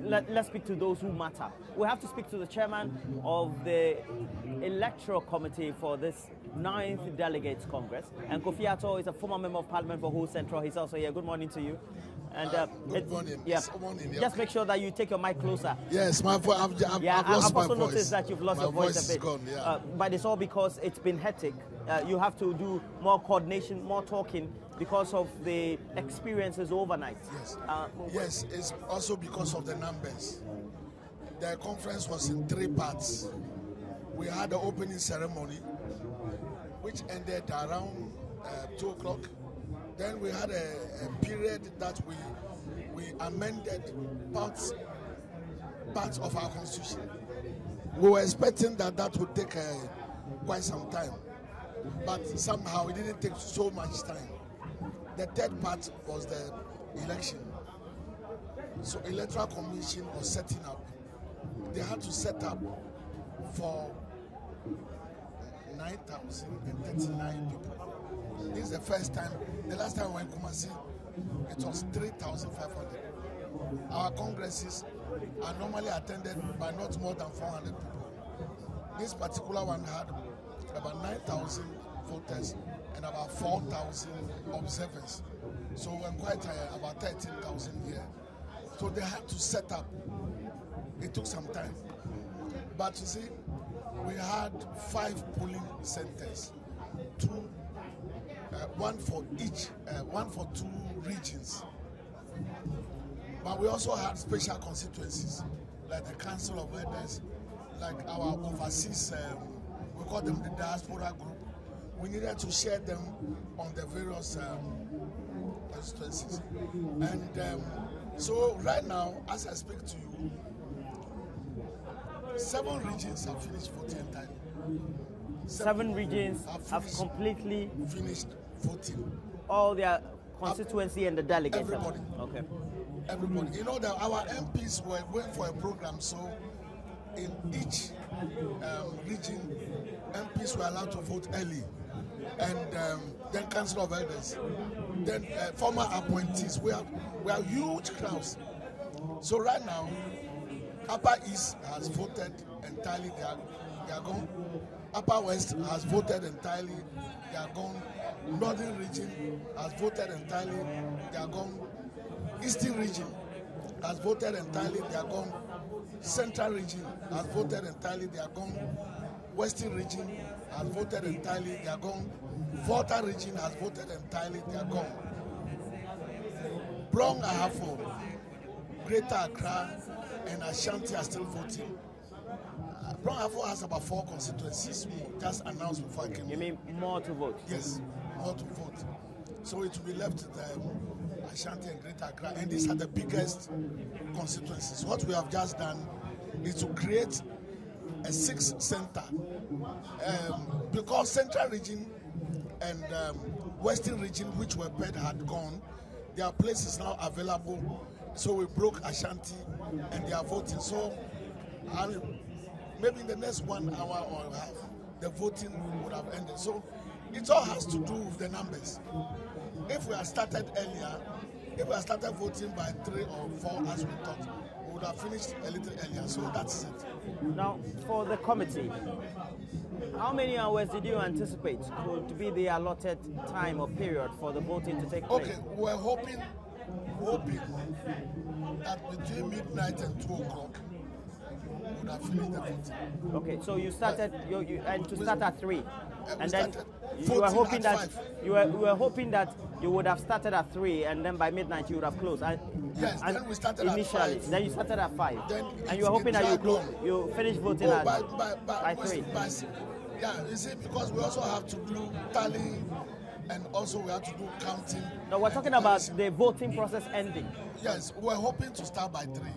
let's speak to those who matter. We have to speak to the chairman of the Electoral Committee for this 9th Delegates Congress. And Kofi Atoh is a former member of Parliament for Ho Central. He's also here. Good morning to you. And good morning. Yeah, good morning. Just make sure that you take your mic closer. Yes, my voice. I've lost also my voice. noticed that you've lost your voice a bit. Gone, yeah. But it's all because it's been hectic. You have to do more coordination, more talking because of the experiences overnight. Yes. Yes, it's also because of the numbers. The conference was in 3 parts. We had the opening ceremony, which ended around 2 o'clock. Then we had a period that we amended parts of our constitution. We were expecting that would take quite some time, but somehow it didn't take so much time. The 3rd part was the election. So Electoral Commission was setting up. They had to set up for 9,039 people. This is the first time. The last time we went to Kumasi, it was 3,500. Our congresses are normally attended by not more than 400 people. This particular one had about 9,000 voters and about 4,000 observers. So we're quite about 13,000 here. So they had to set up. It took some time. But you see, we had 5 polling centers, one for 2 regions. But we also had special constituencies, like the Council of Elders, like our overseas, we call them the diaspora group. We needed to share them on the various constituencies. And so right now, as I speak to you, 7 regions have finished voting entirely. 7 regions have completely finished voting. All their constituency and the delegates. Everybody. Okay. Everybody. You know that our MPs were going for a program, so in each region, MPs were allowed to vote early, and then Council of Elders, then former appointees. We have huge crowds. So right now, Upper East has voted entirely. They are gone. Upper West has voted entirely. They are gone. Northern region has voted entirely. They are gone. Eastern region has voted entirely. They are gone. Central region has voted entirely. They are gone. Western region has voted entirely. They are gone. Volta region has voted entirely. They are gone. Brong Ahafo, Greater Accra, and Ashanti are still voting. Brong Ahafo has about 4 constituencies. We just announced before I came. You mean more to vote? Yes, more to vote. So it will be left to the Ashanti and Greater Accra, and these are the biggest constituencies. What we have just done is to create a 6th center, because Central region and Western region, which were paid, had gone. There are places now available. So we broke Ashanti, and they are voting. So maybe in the next 1 hour or a half, the voting would have ended. So it all has to do with the numbers. If we had started earlier, if we had started voting by 3 or 4 as we thought, we would have finished a little earlier. So that's it. Now, for the committee, how many hours did you anticipate would be the allotted time or period for the voting to take place? Okay, we're hoping that between midnight and 2 o'clock, we would have finished the voting. Okay, so you started, and to start at 3, and then you were hoping that you were hoping that you would have started at 3, and then by midnight you would have closed. Yes, then we started initially, at 5. Then you started at 5, then and you were hoping that you finished voting by 3. Yeah, you see, because we also have to do tallying, and also we have to do counting. No, we're talking about the voting process ending. Yes, we're hoping to start by 3.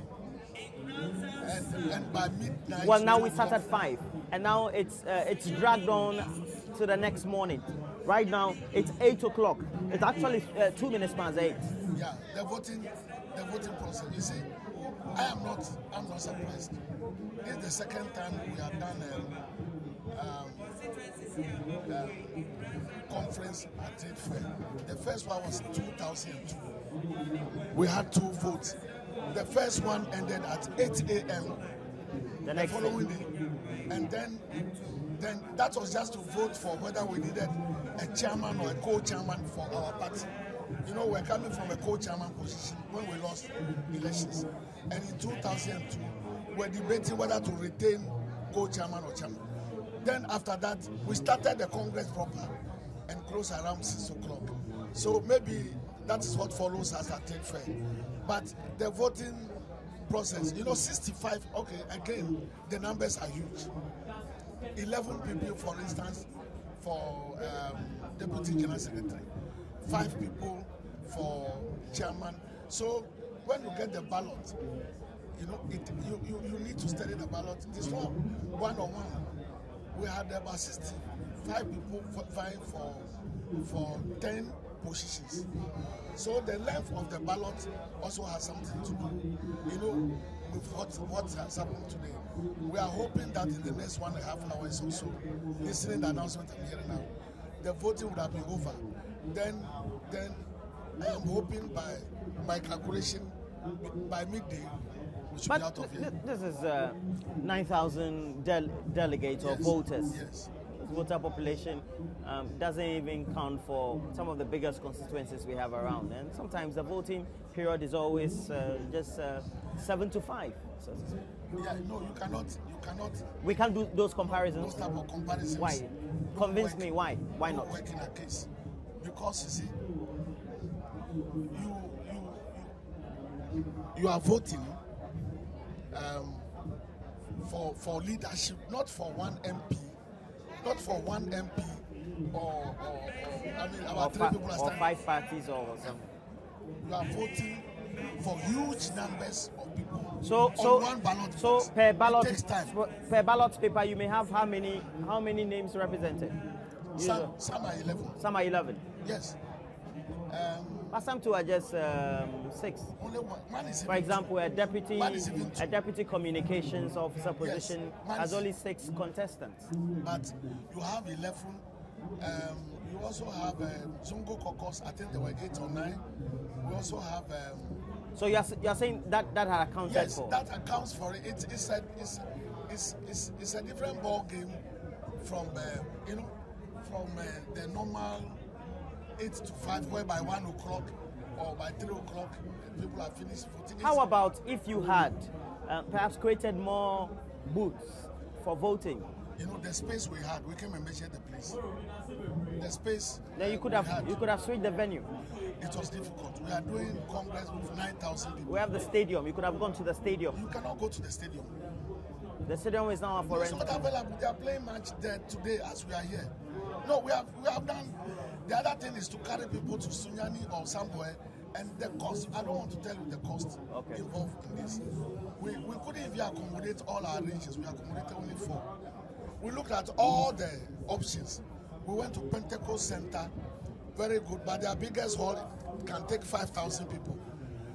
And by midnight. Well, now we start at 5, and now it's dragged on to the next morning. Right now it's 8 o'clock. It's actually 2 minutes past 8. Yeah, the voting process. You see, I'm not surprised. This is the second time we have done conference at Trade Fair. The first one was in 2002. We had 2 votes. The first one ended at 8 a.m. the following day. And then that was just to vote for whether we needed a chairman or a co-chairman for our party. You know, we're coming from a co-chairman position when we lost elections. And in 2002, we're debating whether to retain co-chairman or chairman. Then after that, we started the Congress proper and closed around 6 o'clock. So maybe that is what follows as a trade fair. But the voting process, you know, 65, okay, again, the numbers are huge. 11 people, for instance, for Deputy General Secretary, 5 people for chairman. So when you get the ballot, you know, you need to study the ballot. It's not one-on-one. We had about 65 people vying for 10 positions. So the length of the ballot also has something to do, you know, with what has happened today. We are hoping that in the next 1.5 hours or so, listening to the announcement I'm hearing now, the voting would have been over. Then I am hoping by my calculation, by midday, we should be out of here. This is 9,000 delegates or voters. Yes. Voter population doesn't even count for some of the biggest constituencies we have around, and sometimes the voting period is always just 7 to 5. So yeah, no, you cannot. We can't do those comparisons. Those type of comparisons. Why? Convince me why. Why not? Work in a case, because you see, you are voting for leadership, not for one MP. Not for one MP or I mean, about 3 people are standing. Or 5 parties or something. You are voting for huge numbers of people. So on one ballot. So box. per ballot, it takes time. Per ballot paper, you may have how many names represented? Some are 11. Some are 11. Yes. But some two are just 6. Only one is. For example, a deputy communications officer position has only 6 contestants. But you have 11. You also have Zungo Kokos. I think there were 8 or 9. We also have. So you're saying that had accounted for? Yes, that accounts for it. It's a different ball game from the normal 8 to 5, where by 1 o'clock or by 3 o'clock people are finished voting. How about if you had perhaps created more booths for voting? You know, the space we had, we came and measured the place. The space. Then you could have switched the venue. It was difficult. We are doing Congress with 9,000 people. We have the stadium. You could have gone to the stadium. You cannot go to the stadium. The stadium is now for rental. It's not available. They are playing match there today as we are here. No, we have done. The other thing is to carry people to Sunyani or somewhere, and the cost. I don't want to tell you the cost involved in this. We couldn't even accommodate all our ranges. We accommodated only 4. We looked at all the options. We went to Pentecost Center, very good, but their biggest hall can take 5,000 people.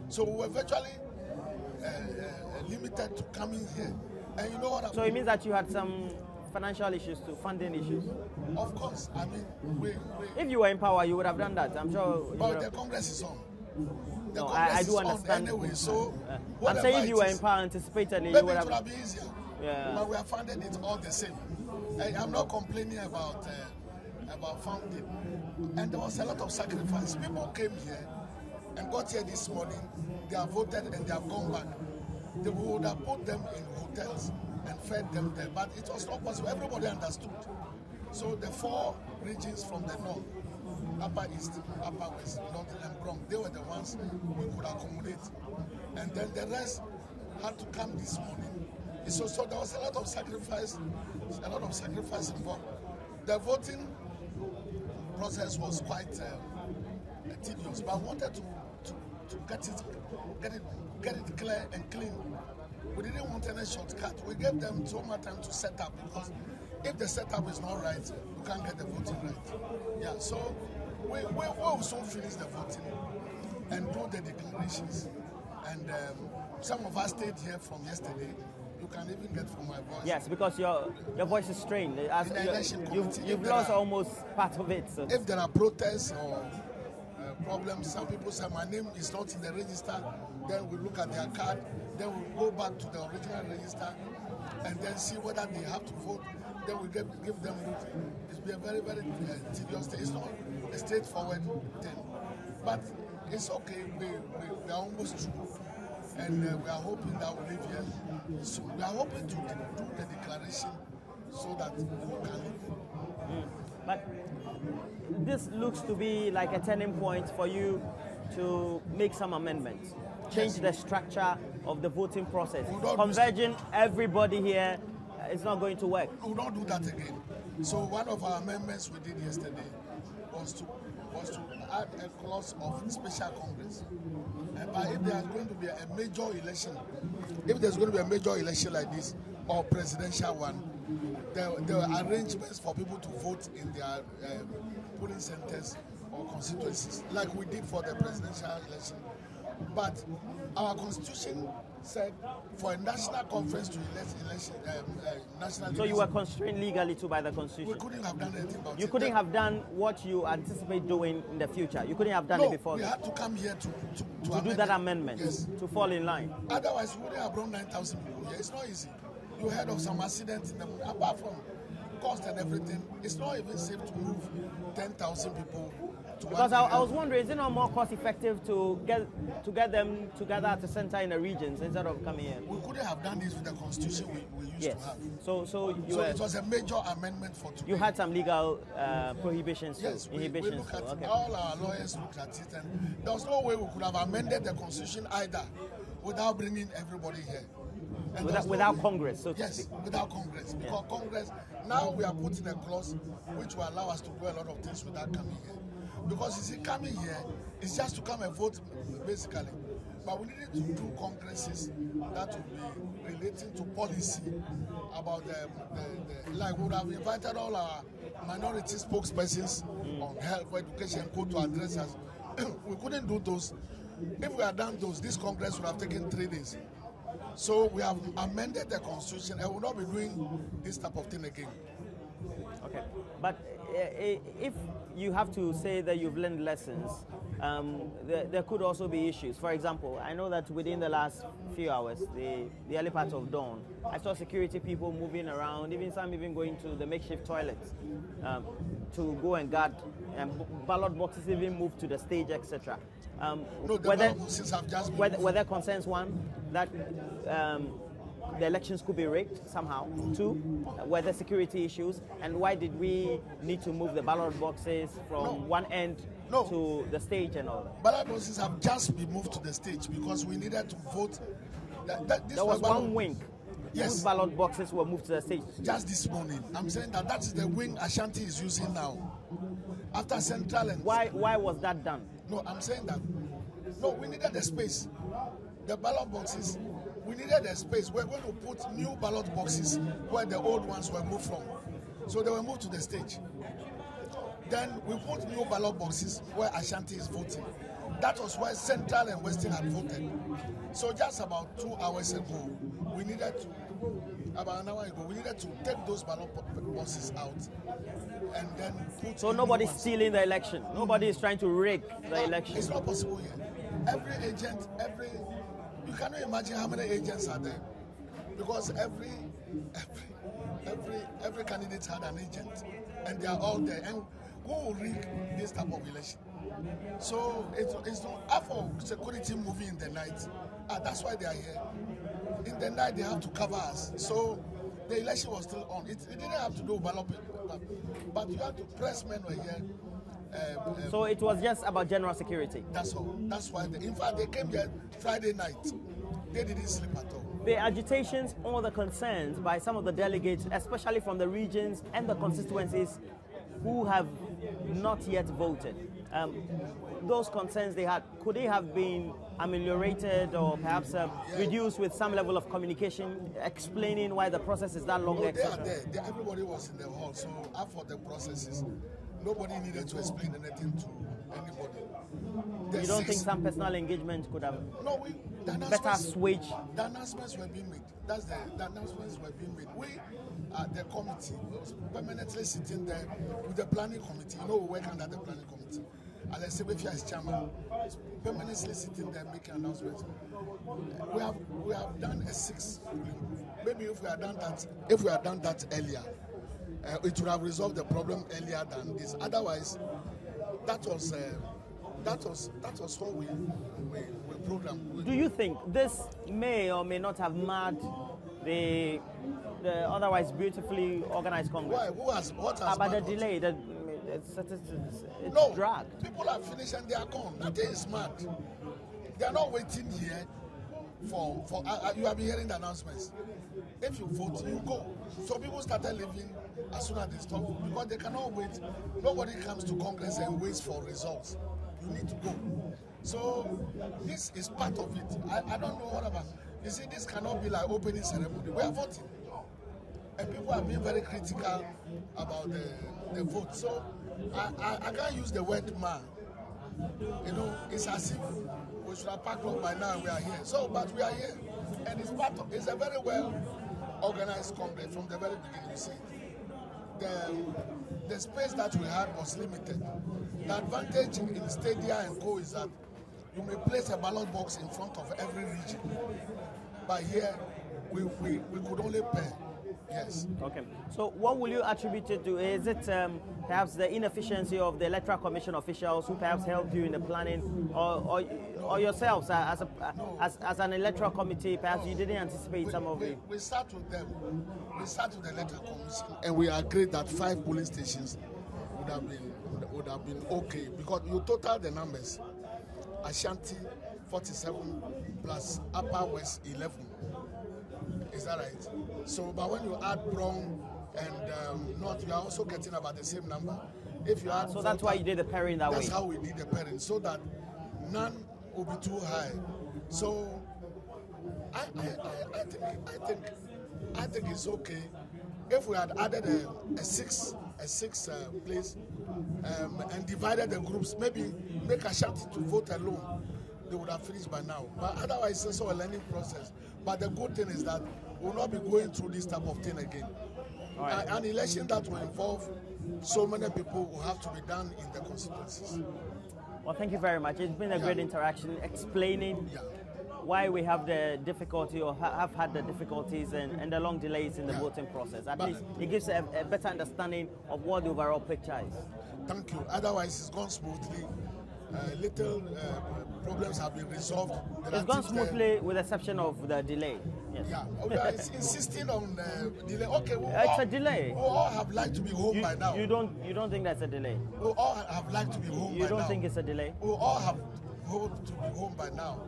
So we were virtually limited to coming here. And you know what? So it means that you had some financial issues too, funding issues. Of course. I mean, if you were in power, you would have done that. I'm sure. But the Congress is on. No, I do understand. Anyway, so I'm saying if you were in power anticipatedly, maybe you would have. It would have been easier. Yeah. But we have funded it all the same. I'm not complaining about funding. And there was a lot of sacrifice. People came here and got here this morning. They have voted and they have gone back. They would have put them in hotels and fed them there, but it was not possible. Everybody understood. So the 4 regions from the north, Upper East, Upper West, North and Bronx, they were the ones we could accommodate. And then the rest had to come this morning. So there was a lot of sacrifice involved. The voting process was quite tedious, but I wanted to get it clear and clean. We didn't want any shortcut. We gave them so much time to set up, because if the setup is not right, you can't get the voting right. Yeah, so we will soon finish the voting and do the declarations. And some of us stayed here from yesterday. You can even get from my voice. Yes, because your voice is strained. You've lost almost part of it. So. If there are protests or problems, some people say my name is not in the register, then we look at their card, then we go back to the original register, and then see whether they have to vote. Then we give them vote. It's been a very, very tedious thing. It's not a straightforward thing, but it's okay. We are almost through, and we are hoping that we'll leave here soon. We are hoping to do the declaration so that we can leave. But this looks to be like a turning point for you to make some amendments, change the structure of the voting process. Converging everybody here is not going to work. We will not do that again. So one of our amendments we did yesterday was to add a clause of special Congress. But if there's going to be a major election, if there's going to be a major election like this, or presidential one, there are arrangements for people to vote in their polling centers or constituencies, like we did for the presidential election. But our constitution said for a national conference to elect national. So you were constrained legally too by the constitution. We couldn't have done anything about it. You couldn't have done what you anticipate doing in the future. You couldn't have done it before. We had to come here to do that amendment, yes, to fall in line. Otherwise, we wouldn't have brought 9,000 people here. It's not easy. You heard of some accidents in the apart from cost and everything. It's not even safe to move 10,000 people. Because I was wondering, is it not more cost effective to get them together at the center in the regions instead of coming here? We couldn't have done this with the constitution we used to have. So it was a major amendment for today. You had some legal prohibitions, yes, inhibitions. We look at it. All our lawyers looked at it, and there was no way we could have amended the constitution either without bringing everybody here. And without Congress, so to yes, speak. Without Congress. Because Congress, now we are putting a clause which will allow us to do a lot of things without coming here. Because you see, coming here is just to come and vote, basically. But we needed to do congresses that would be relating to policy about like we would have invited all our minority spokespersons on health, education, code to address us. We couldn't do those. If we had done those, this Congress would have taken 3 days. So we have amended the constitution and will not be doing this type of thing again. Okay, but if you have to say that you've learned lessons, there could also be issues. For example, I know that within the last few hours, the early part of dawn, I saw security people moving around, some even going to the makeshift toilets to go and guard, and ballot boxes even moved to the stage, etc. No, the ballot boxes have just been were there concerns, one, that the elections could be rigged somehow? 2, were there security issues? And why did we need to move the ballot boxes from one end to the stage and all that? Ballot boxes have just been moved to the stage because we needed to vote. There was one wing. Yes. Whose ballot boxes were moved to the stage? Just this morning. I'm saying that is the wing Ashanti is using now. After Central and... Why was that done? No, I'm saying that... No, we needed the space. The ballot boxes, we needed a space. We're going to put new ballot boxes where the old ones were moved from. So they were moved to the stage. Then we put new ballot boxes where Ashanti is voting. That was where Central and Western had voted. So just about 2 hours ago, we needed to, about an hour ago, we needed to take those ballot boxes out and then put... So nobody's stealing the election? Nobody is trying to rig the election? It's not possible here. Every agent, you cannot imagine how many agents are there, because every candidate had an agent, and they are all there. And who will rig this type of election? So it's not for security moving in the night. That's why they are here. In the night they have to cover us. So the election was still on. It didn't have to do with ballot paper, but you had to press men were here. So it was just about general security? That's all. That's why. In fact, they came here Friday night. They didn't sleep at all. The agitations or the concerns by some of the delegates, especially from the regions and the constituencies who have not yet voted, those concerns they had, could they have been ameliorated or perhaps reduced with some level of communication, explaining why the process is that long? No, they are there. Everybody was in the hall, so after the processes, nobody needed to explain anything to anybody. You don't think some personal engagement could have better assuage? The announcements were being made. The announcements were being made. We, the committee, was permanently sitting there with the planning committee. We work under the planning committee. as I say, if you as chairman, is permanently sitting there making announcements. We have done a 6. Maybe if we had done that earlier, it would have resolved the problem earlier than this. Otherwise, that was what we programmed. Do you think this may or may not have marred the otherwise beautifully organized Congress? Why? What has about the delay? It's dragged. People are finished and they are gone. Nothing is mad. They are not waiting here for you have been hearing the announcements. If you vote, you go. So people started leaving as soon as they stop because they cannot wait. Nobody comes to Congress and waits for results. You need to go. So this is part of it. I don't know what about. You see, this cannot be like opening ceremony. We are voting. And people are being very critical about the vote. So I can't use the word man. You know, it's as if we should have packed up by now and we are here. So, but we are here. And it's a very well organized Congress from the very beginning. You see, the space that we had was limited. The advantage in Stadia and Co is that you may place a ballot box in front of every region. But here, we could only pair. Yes. Okay. So what will you attribute it to? Is it perhaps the inefficiency of the Electoral Commission officials who perhaps helped you in the planning, or yourselves as an electoral committee, perhaps you didn't anticipate some of it? We sat with them. We sat with the Electoral Commission and we agreed that 5 polling stations would have been okay because you total the numbers. Ashanti 47 plus Upper West 11. Is that right? So, but when you add Bronx and North, you are also getting about the same number. If you add so that's why you did the pairing that way. That's how we did the pairing, so that none will be too high. So, I think it's okay. If we had added a six place and divided the groups, maybe make Ashanti to vote alone, they would have finished by now. But otherwise, it's also a learning process. But the good thing is that we'll not be going through this type of thing again. Right. An election that will involve so many people will have to be done in the constituencies. Well, thank you very much. It's been a great interaction explaining why we have the difficulty or have had the difficulties and the long delays in the voting process. At least it gives a better understanding of what the overall picture is. Thank you. Otherwise, it's gone smoothly. Little problems have been resolved. It's gone smoothly with the exception of the delay. Yes. Yeah, we are insisting on the delay. Okay, it's a delay. We all have liked to be home by now. You don't think that's a delay? We all have liked to be home by now. You don't think it's a delay? We all have hoped to be home by now.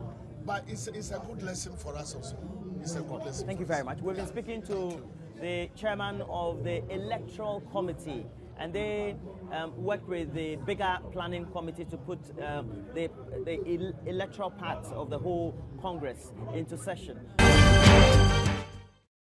But it's a good lesson for us also. It's a good lesson. Thank you very much. We've been speaking to the chairman of the Electoral Committee, and they worked with the bigger planning committee to put the electoral parts of the whole Congress into session.